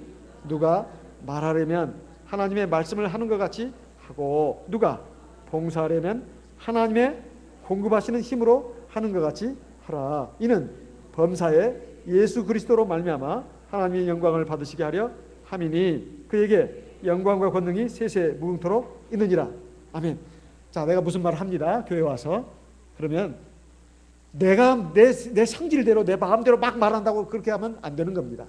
누가 말하려면 하나님의 말씀을 하는 것 같이 하고 누가 봉사하려면 하나님의 공급하시는 힘으로 하는 것 같이 하라. 이는 범사에 예수 그리스도로 말미암아 하나님의 영광을 받으시게 하려 함이니 그에게 영광과 권능이 세세 무궁토록 있느니라. 아멘. 자, 내가 무슨 말을 합니다. 교회 와서. 그러면 내가 내 성질대로 내 마음대로 막 말한다고 그렇게 하면 안 되는 겁니다.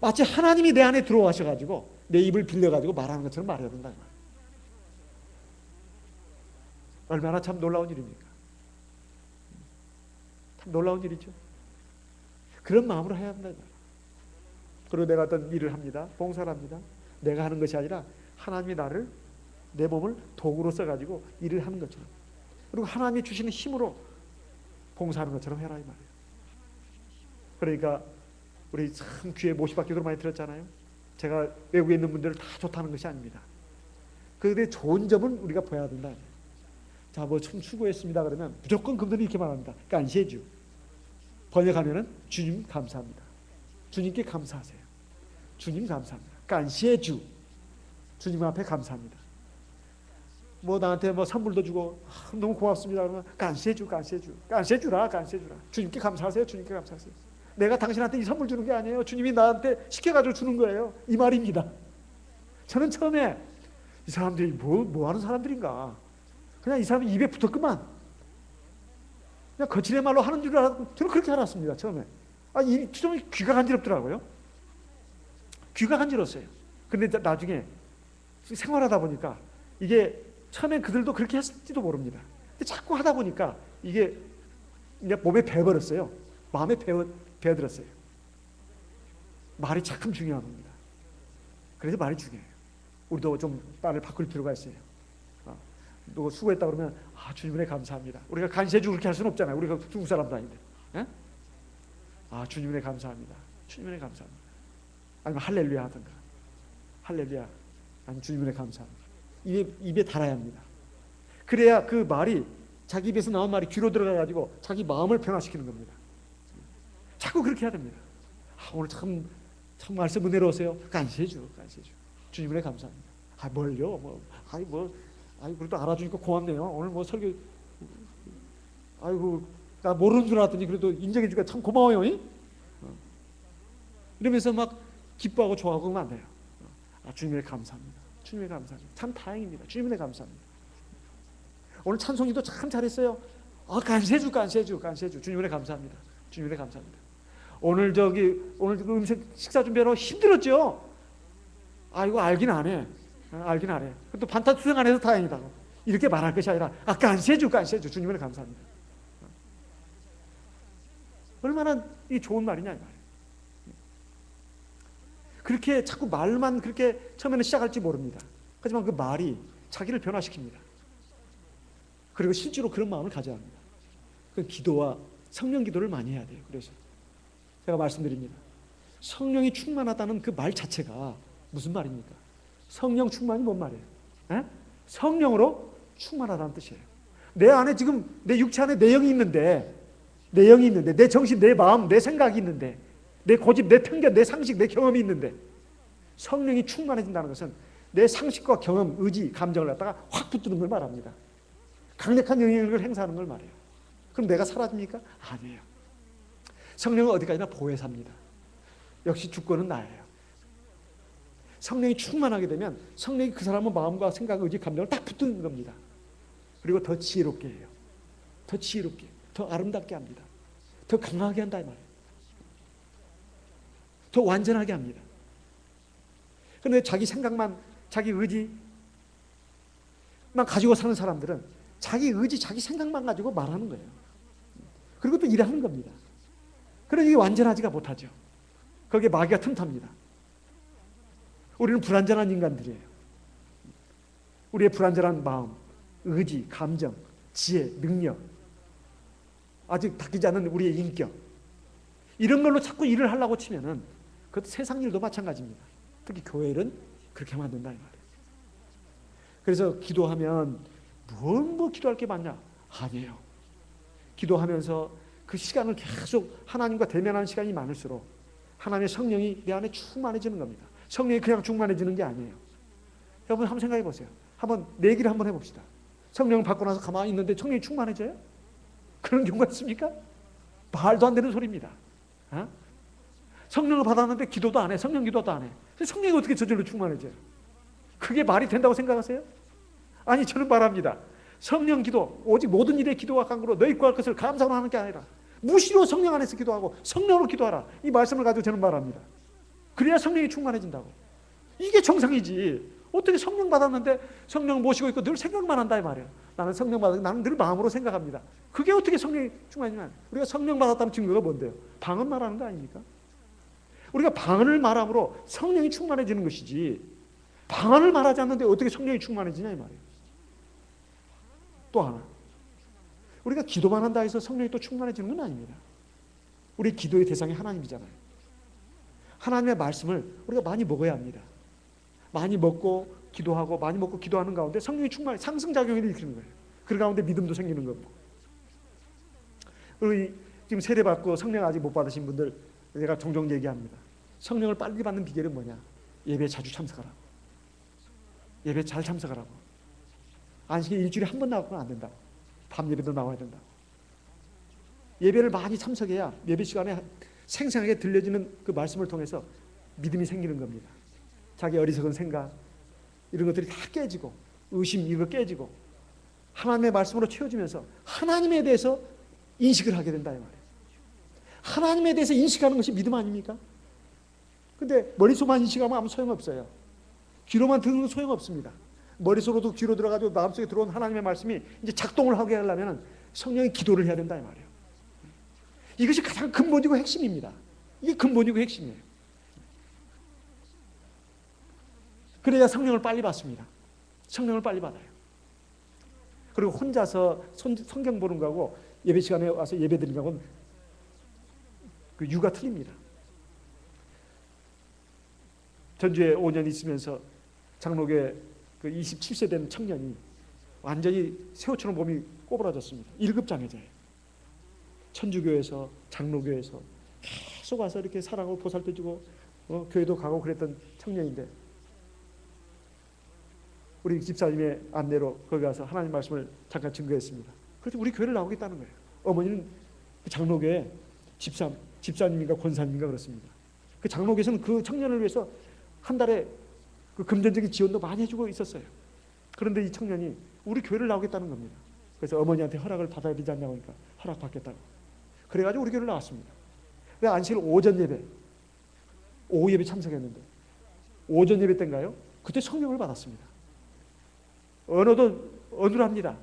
마치 하나님이 내 안에 들어와셔가지고 내 입을 빌려가지고 말하는 것처럼 말해야 된다. 얼마나 참 놀라운 일입니까? 참 놀라운 일이죠. 그런 마음으로 해야 한다. 그리고 내가 어떤 일을 합니다. 봉사를 합니다. 내가 하는 것이 아니라 하나님이 나를, 내 몸을 도구로 써가지고 일을 하는 것처럼, 그리고 하나님이 주시는 힘으로 봉사하는 것처럼 해라 이 말이에요. 그러니까 우리 참 귀에 못이 박히도록 많이 들었잖아요. 제가 외국에 있는 분들을 다 좋다는 것이 아닙니다. 그들의 좋은 점은 우리가 봐야 된다. 자, 뭐 참 수고했습니다 그러면 무조건 그분들이 이렇게 말합니다. 감사해주. 번역하면은 주님 감사합니다. 주님께 감사하세요. 주님 감사합니다. 감사해주. 주님 앞에 감사합니다. 뭐 나한테 뭐 선물도 주고 너무 고맙습니다 그러면 감사해주. 감사해주라. 주님께 감사하세요. 주님께 감사하세요. 내가 당신한테 이 선물 주는 게 아니에요. 주님이 나한테 시켜가지고 주는 거예요. 이 말입니다. 저는 처음에 이 사람들이 뭐 하는 사람들인가, 그냥 이 사람이 입에 붙었구만, 그냥 거칠의 말로 하는 줄 알았고, 저는 그렇게 알았습니다. 처음에. 좀 귀가 간지럽더라고요. 귀가 간지러웠어요. 근데 나중에 생활하다 보니까 이게 처음엔 그들도 그렇게 했을지도 모릅니다. 근데 자꾸 하다 보니까 이게 그냥 몸에 배어버렸어요. 마음에 배어들었어요. 말이 참 중요한 겁니다. 그래서 말이 중요해요. 우리도 좀 말을 바꿀 필요가 있어요. 너 수고했다 그러면 주님에 감사합니다. 우리가 간세주 그렇게 할 수는 없잖아요. 우리가 중국 사람도 아닌데. 예? 주님에 감사합니다. 주님에 감사합니다. 아니면 할렐루야 하든가. 할렐루야. 아니면 주님에 감사합니다. 입에 달아야 합니다. 그래야 그 말이, 자기 입에서 나온 말이 귀로 들어가가지고 자기 마음을 변화시키는 겁니다. 자꾸 그렇게 해야 됩니다. 오늘 참 말씀 은혜로우세요. 감사해주. 주님에 감사합니다. 뭘요? 그래도 알아주니까 고맙네요. 오늘 뭐 설교, 나 모르는 줄 알았더니 그래도 인정해주니까 참 고마워요. 이러면서 막 기뻐하고 좋아하고 그러면 안 돼요. 주님에 감사합니다. 주님에 감사합니다. 참 다행입니다. 주님에 감사합니다. 오늘 찬송이도 참 잘했어요. 감사해주. 주님에 감사합니다. 주님에 감사합니다. 오늘 그 음식 식사 준비하러 힘들었죠? 이거 알긴 안 해. 또 반탄 수행 안 해서 다행이다. 이렇게 말할 것이 아니라 감사해주. 주님을 감사합니다. 얼마나 이 좋은 말이냐 이 말이에요. 그렇게 자꾸 말만 그렇게 처음에는 시작할지 모릅니다. 하지만 그 말이 자기를 변화시킵니다. 그리고 실제로 그런 마음을 가져야 합니다. 그 기도와 성령 기도를 많이 해야 돼요. 그래서 제가 말씀드립니다. 성령이 충만하다는 그 말 자체가 무슨 말입니까? 성령 충만이 뭔 말이에요? 성령으로 충만하다는 뜻이에요. 내 안에 지금 내 육체 안에 내 영이 있는데, 내 정신, 내 마음, 내 생각이 있는데, 내 고집, 내 편견, 내 상식, 내 경험이 있는데, 성령이 충만해진다는 것은 내 상식과 경험, 의지, 감정을 갖다가 확 붙드는 걸 말합니다. 강력한 영향력을 행사하는 걸 말해요. 그럼 내가 사라집니까? 아니에요. 성령은 어디까지나 보혜사입니다. 역시 주권은 나예요. 성령이 충만하게 되면 성령이 그 사람의 마음과 생각, 의지, 감정을 딱 붙드는 겁니다. 그리고 더 지혜롭게 해요. 더 지혜롭게, 더 아름답게 합니다. 더 강하게 한다 이 말이에요. 더 완전하게 합니다. 그런데 자기 생각만, 자기 의지만 가지고 사는 사람들은 자기 의지, 자기 생각만 가지고 말하는 거예요. 그리고 또 일하는 겁니다. 그러니 이게 완전하지가 못하죠. 거기에 마귀가 틈탑니다. 우리는 불완전한 인간들이에요. 우리의 불완전한 마음, 의지, 감정, 지혜, 능력, 아직 바뀌지 않은 우리의 인격, 이런 걸로 자꾸 일을 하려고 치면은 그것도 세상 일도 마찬가지입니다. 특히 교회는 그렇게 하면 안 된다 이 말이에요. 그래서 기도하면 뭐 기도할 게 많냐? 아니에요. 기도하면서 그 시간을 계속 하나님과 대면하는 시간이 많을수록 하나님의 성령이 내 안에 충만해지는 겁니다. 성령이 그냥 충만해지는 게 아니에요. 여러분 한번 생각해 보세요. 한번 내기를 한번 해봅시다. 성령을 받고 나서 가만히 있는데 성령이 충만해져요? 그런 경우가 있습니까? 말도 안 되는 소리입니다. 성령을 받았는데 기도도 안 해. 성령 기도도 안 해. 성령이 어떻게 저절로 충만해져요? 그게 말이 된다고 생각하세요? 아니, 저는 말합니다. 성령 기도, 오직 모든 일에 기도와 간구로 너희 구할 것을 감사로 하는 게 아니라 무시로 성령 안에서 기도하고 성령으로 기도하라. 이 말씀을 가지고 저는 말합니다. 그래야 성령이 충만해진다고. 이게 정상이지. 어떻게 성령 받았는데 성령 모시고 있고 늘 생각만 한다 이 말이에요. 나는 성령 받았고 나는 늘 마음으로 생각합니다. 그게 어떻게 성령이 충만이냐. 우리가 성령 받았다는 증거가 뭔데요? 방언 말하는 거 아닙니까? 우리가 방언을 말함으로 성령이 충만해지는 것이지, 방언을 말하지 않는데 어떻게 성령이 충만해지냐 이 말이에요. 또 하나, 우리가 기도만 한다 해서 성령이 또 충만해지는 건 아닙니다. 우리 기도의 대상이 하나님이잖아요. 하나님의 말씀을 우리가 많이 먹어야 합니다. 많이 먹고 기도하고 많이 먹고 기도하는 가운데 성령이 충만해 상승작용이 일으키는 거예요. 그 가운데 믿음도 생기는 거고. 그리고 지금 세례받고 성령 아직 못 받으신 분들 제가 종종 얘기합니다. 성령을 빨리 받는 비결은 뭐냐? 예배에 자주 참석하라고. 예배에 잘 참석하라고. 안식에 일주일에 한 번 나가면 안 된다고. 밤 예배도 나와야 된다고. 예배를 많이 참석해야 예배 시간에 생생하게 들려지는 그 말씀을 통해서 믿음이 생기는 겁니다. 자기 어리석은 생각 이런 것들이 다 깨지고 의심 이거 깨지고 하나님의 말씀으로 채워지면서 하나님에 대해서 인식을 하게 된다 이 말이에요. 하나님에 대해서 인식하는 것이 믿음 아닙니까? 근데 머릿속만 인식하면 아무 소용없어요. 귀로만 듣는 건 소용없습니다. 머릿속으로도 귀로 들어가지고 마음속에 들어온 하나님의 말씀이 이제 작동을 하게 하려면 성령이 기도를 해야 된다 이 말이에요. 이것이 가장 근본이고 핵심입니다. 이게 근본이고 핵심이에요. 그래야 성령을 빨리 받습니다. 성령을 빨리 받아요. 그리고 혼자서 성경 보는 거하고 예배 시간에 와서 예배 드리는 거하고는 그 유가 틀립니다. 전주에 5년 있으면서 장로교회 그 27세 된 청년이 완전히 새우처럼 몸이 꼬부라졌습니다. 1급 장애자예요. 천주교에서 장로교에서 계속 와서 이렇게 사랑을 보살펴주고 교회도 가고 그랬던 청년인데 우리 집사님의 안내로 거기 가서 하나님 말씀을 잠깐 증거했습니다. 그래서 우리 교회를 나오겠다는 거예요. 어머니는 그 장로교회 집사님인가 권사님인가 그렇습니다. 그 장로교에서는 그 청년을 위해서 한 달에 그 금전적인 지원도 많이 해주고 있었어요. 그런데 이 청년이 우리 교회를 나오겠다는 겁니다. 그래서 어머니한테 허락을 받아야 되지 않냐고 하니까 허락받겠다고. 그래가지고 우리 교회를 나왔습니다. 그래서 안식일 오전 예배, 오후 예배 참석했는데 오전 예배 때인가요? 그때 성령을 받았습니다. 언어도 어눌합니다.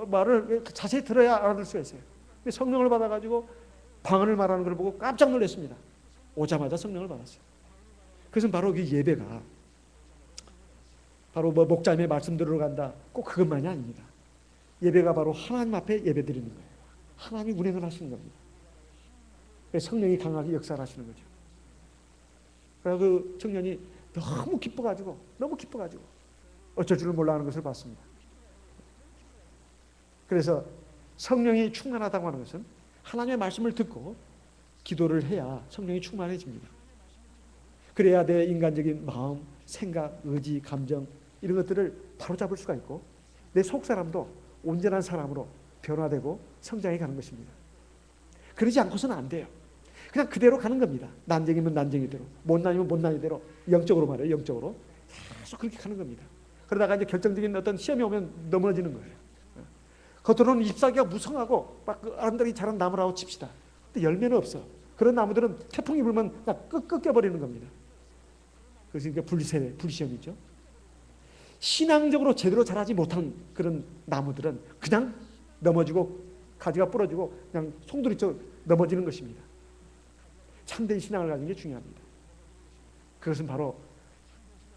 말을 자세히 들어야 알아들 수가 있어요. 근데 성령을 받아가지고 방언을 말하는 걸 보고 깜짝 놀랐습니다. 오자마자 성령을 받았어요. 그래서 바로 그 예배가 바로 뭐 목자님의 말씀 들어간다 꼭 그것만이 아닙니다. 예배가 바로 하나님 앞에 예배 드리는 거예요. 하나님이 운행을 하시는 겁니다. 그래서 성령이 강하게 역사를 하시는 거죠. 그래서 그 청년이 너무 기뻐가지고 어쩔 줄을 몰라 하는 것을 봤습니다. 그래서 성령이 충만하다고 하는 것은 하나님의 말씀을 듣고 기도를 해야 성령이 충만해집니다. 그래야 내 인간적인 마음, 생각, 의지, 감정 이런 것들을 바로잡을 수가 있고 내 속사람도 온전한 사람으로 변화되고 성장해 가는 것입니다. 그러지 않고서는 안 돼요. 그냥 그대로 가는 겁니다. 난쟁이면 난쟁이대로, 못난이면 못난이대로, 영적으로 말해요. 영적으로 계속 그렇게 가는 겁니다. 그러다가 이제 결정적인 어떤 시험이 오면 넘어지는 거예요. 겉으로는 잎사귀가 무성하고 막 아름다리 자란 나무라고 칩시다. 근데 열매는 없어. 그런 나무들은 태풍이 불면 그냥 꺾여버리는 겁니다. 그래서 이게 불시험이죠. 신앙적으로 제대로 자라지 못한 그런 나무들은 그냥 넘어지고 가지가 부러지고 그냥 송두리째 넘어지는 것입니다. 참된 신앙을 가지는 게 중요합니다. 그것은 바로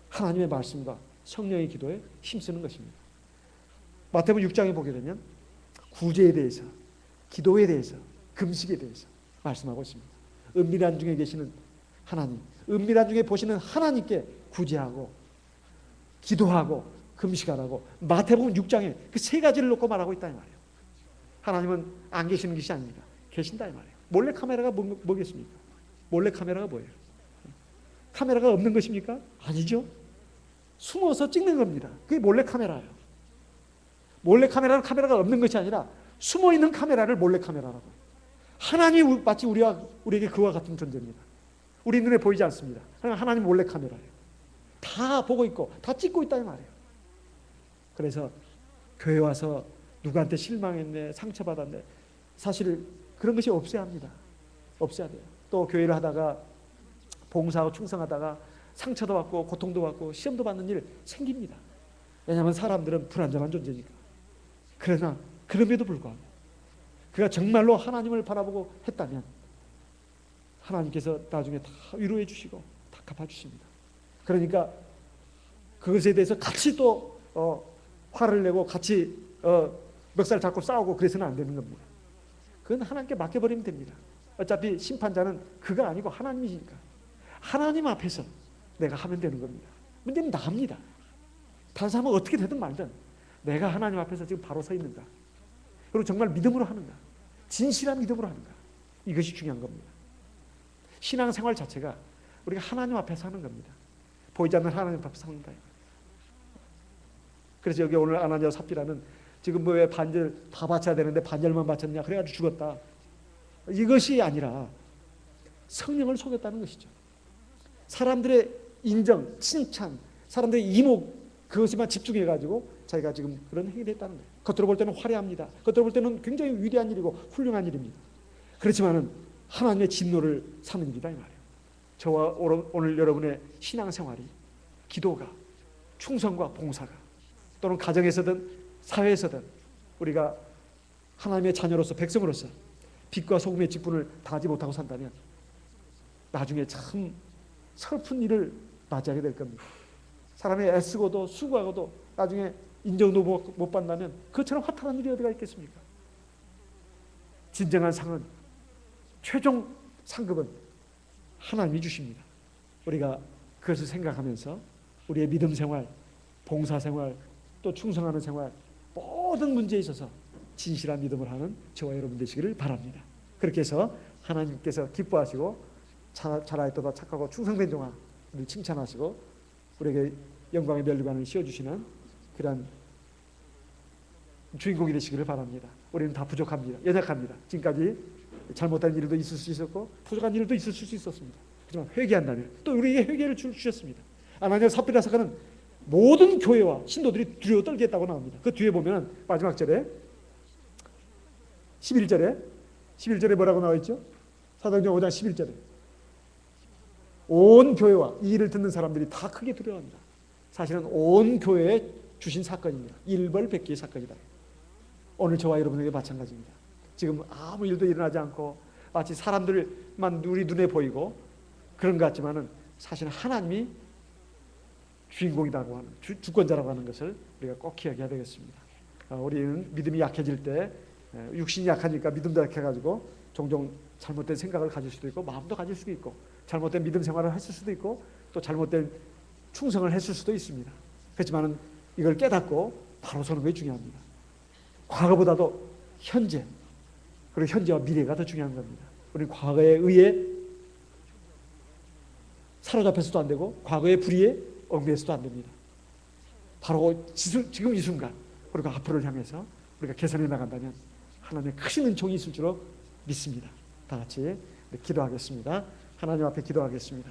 하나님의 말씀과 성령의 기도에 힘쓰는 것입니다. 마태복음 6장에 보게 되면 구제에 대해서, 기도에 대해서, 금식에 대해서 말씀하고 있습니다. 은밀한 중에 계시는 하나님, 은밀한 중에 보시는 하나님께 구제하고 기도하고 금식하라고 마태복음 6장에 그 세 가지를 놓고 말하고 있다 이 말이에요. 하나님은 안 계시는 것이 아닙니다. 계신다 이 말이에요. 몰래카메라가 뭐겠습니까? 몰래카메라가 뭐예요? 카메라가 없는 것입니까? 아니죠. 숨어서 찍는 겁니다. 그게 몰래카메라예요. 몰래카메라는 카메라가 없는 것이 아니라 숨어있는 카메라를 몰래카메라라고. 하나님이 마치 우리에게 그와 같은 존재입니다. 우리 눈에 보이지 않습니다. 하나님 몰래카메라예요. 다 보고 있고 다 찍고 있다 이 말이에요. 그래서 교회 와서 누구한테 실망했네, 상처받았네, 사실 그런 것이 없어야 합니다. 없어야 돼요. 또 교회를 하다가 봉사하고 충성하다가 상처도 받고 고통도 받고 시험도 받는 일 생깁니다. 왜냐하면 사람들은 불완전한 존재니까. 그러나 그럼에도 불구하고 그가 정말로 하나님을 바라보고 했다면 하나님께서 나중에 다 위로해 주시고 다 갚아주십니다. 그러니까 그것에 대해서 같이 또 화를 내고 같이 멱살 잡고 싸우고 그래서는 안 되는 겁니다. 그건 하나님께 맡겨버리면 됩니다. 어차피 심판자는 그가 아니고 하나님이니까 하나님 앞에서 내가 하면 되는 겁니다. 문제는 나입니다. 다른 사람은 어떻게 되든 말든 내가 하나님 앞에서 지금 바로 서 있는가, 그리고 정말 믿음으로 하는가, 진실한 믿음으로 하는가, 이것이 중요한 겁니다. 신앙생활 자체가 우리가 하나님 앞에서 하는 겁니다. 보이지 않는 하나님 앞에서 하는 거예요. 그래서 여기 오늘 아나니아와 삽비라는 지금 뭐 왜 반절 다 바쳐야 되는데 반절만 바쳤냐 그래가지고 죽었다, 이것이 아니라 성령을 속였다는 것이죠. 사람들의 인정, 칭찬, 사람들의 이목, 그것에만 집중해가지고 자기가 지금 그런 행위를 했다는 거예요. 겉으로 볼 때는 화려합니다. 겉으로 볼 때는 굉장히 위대한 일이고 훌륭한 일입니다. 그렇지만은 하나님의 진노를 사는 일이다 이 말이에요. 저와 오늘 여러분의 신앙생활이, 기도가, 충성과 봉사가, 또는 가정에서든 사회에서든 우리가 하나님의 자녀로서, 백성으로서 빛과 소금의 직분을 다하지 못하고 산다면 나중에 참 슬픈 일을 맞이하게 될 겁니다. 사람이 애쓰고도 수고하고도 나중에 인정도 못 받는다면 그처럼 화탄한 일이 어디가 있겠습니까? 진정한 상은, 최종 상급은 하나님이 주십니다. 우리가 그것을 생각하면서 우리의 믿음 생활, 봉사 생활, 또 충성하는 생활, 모든 문제에 있어서 진실한 믿음을 하는 저와 여러분 되시기를 바랍니다. 그렇게 해서 하나님께서 기뻐하시고 잘하였도다 착하고 충성된 종아 우리를 칭찬하시고 우리에게 영광의 면류관을 씌워주시는 그런 주인공이 되시기를 바랍니다. 우리는 다 부족합니다. 연약합니다. 지금까지 잘못된 일도 있을 수 있었고 부족한 일도 있을 수 있었습니다. 하지만 회개한다면 또 우리에게 회개를 주셨습니다. 아나니아 삽비라 사건은 모든 교회와 신도들이 두려워 떨게 했다고 나옵니다. 그 뒤에 보면 마지막 절에 11절에 뭐라고 나와 있죠? 사도행전 5장 11절에 온 교회와 이 일을 듣는 사람들이 다 크게 두려워합니다. 사실은 온 교회에 주신 사건입니다. 일벌백계의 사건이다. 오늘 저와 여러분에게 마찬가지입니다. 지금 아무 일도 일어나지 않고 마치 사람들만 우리 눈에 보이고 그런 것 같지만은 사실은 하나님이 주인공이라고 하는, 주권자라고 하는 것을 우리가 꼭 기억해야 되겠습니다. 우리는 믿음이 약해질 때 육신이 약하니까 믿음도 약해가지고 종종 잘못된 생각을 가질 수도 있고 마음도 가질 수도 있고 잘못된 믿음 생활을 했을 수도 있고 또 잘못된 충성을 했을 수도 있습니다. 그렇지만 이걸 깨닫고 바로 서는 게 중요합니다. 과거보다도 현재, 그리고 현재와 미래가 더 중요한 겁니다. 우리는 과거에 의해 사로잡혀서도 안 되고 과거의 불의에 얽매여서도 안 됩니다. 바로 지금 이 순간 그리고 앞으로를 향해서 우리가 개선해 나간다면 하나님의 크신 은총이 있을 줄로 믿습니다. 다 같이 기도하겠습니다. 하나님 앞에 기도하겠습니다.